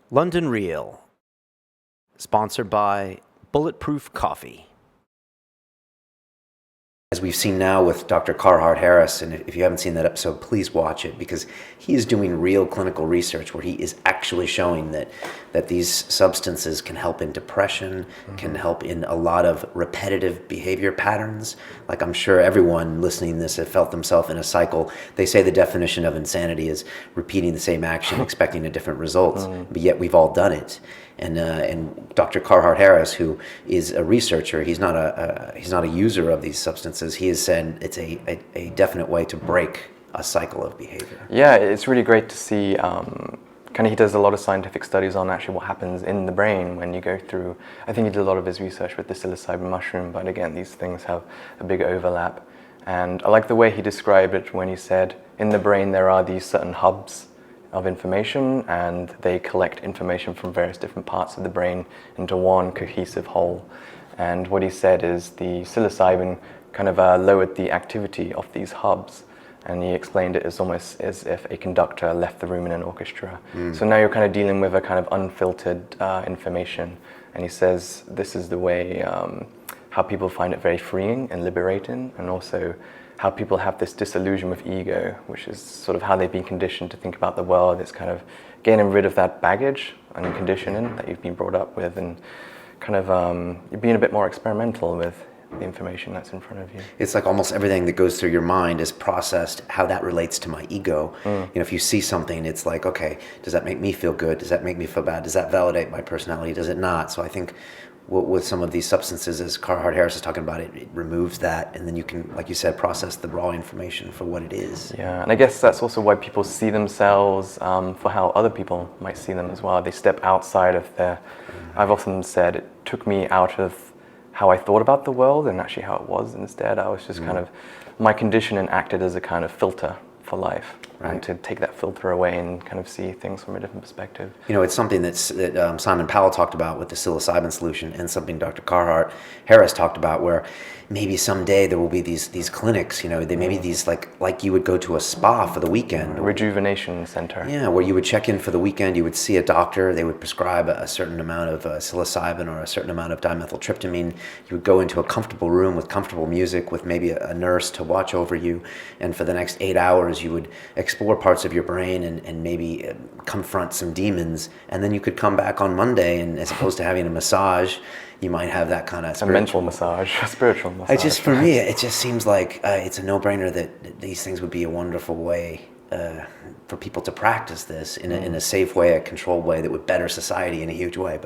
London Real, sponsored by Bulletproof Coffee. As we've seen now with Dr. Carhart Harris, and if you haven't seen that episode, please watch it, because he is doing real clinical research where he is actually showing that these substances can help in depression, can help in a lot of repetitive behavior patterns. Like, I'm sure everyone listening to this have felt themselves in a cycle. They say the definition of insanity is repeating the same action, expecting a different result, but yet we've all done it. And Dr. Carhart Harris, who is a researcher, he's not a user of these substances. He has said it's a definite way to break a cycle of behavior. Yeah, it's really great to see. He does a lot of scientific studies on actually what happens in the brain when you go through. I think he did a lot of his research with the psilocybin mushroom, but again, these things have a big overlap. And I like the way he described it when he said, in the brain there are these certain hubs of information, and they collect information from various different parts of the brain into one cohesive whole. And what he said is the psilocybin kind of lowered the activity of these hubs, and he explained it as almost as if a conductor left the room in an orchestra. So now you're kind of dealing with a kind of unfiltered information, and he says this is the way how people find it very freeing and liberating, and also how people have this disillusion with ego, which is sort of how they've been conditioned to think about the world. It's kind of getting rid of that baggage and conditioning that you've been brought up with, and kind of being a bit more experimental with the information that's in front of you. It's like almost everything that goes through your mind is processed, how that relates to my ego. If you see something, it's like, okay, does that make me feel good? Does that make me feel bad? Does that validate my personality? Does it not? So I think with some of these substances, as Carhart Harris is talking about, it removes that, and then you can, like you said, process the raw information for what it is. Yeah, and I guess that's also why people see themselves for how other people might see them as well. They step outside of their, I've often said, it took me out of how I thought about the world and actually how it was instead. I was just kind of, my conditioning acted as a kind of filter for life, and to take that filter away and kind of see things from a different perspective. It's something that Simon Powell talked about with the psilocybin solution, and something Dr. Carhart Harris talked about, where maybe someday there will be these clinics, they may be these like you would go to a spa for the weekend. Rejuvenation center. Yeah, where you would check in for the weekend, you would see a doctor, they would prescribe a certain amount of psilocybin or a certain amount of dimethyltryptamine. You would go into a comfortable room with comfortable music with maybe a nurse to watch over you, and for the next 8 hours you would explore parts of your brain and maybe confront some demons, and then you could come back on Monday, and as opposed to having a massage, you might have that kind of a mental massage, a spiritual massage. For me, it just seems like it's a no-brainer that these things would be a wonderful way for people to practice this in a safe way, a controlled way that would better society in a huge way. But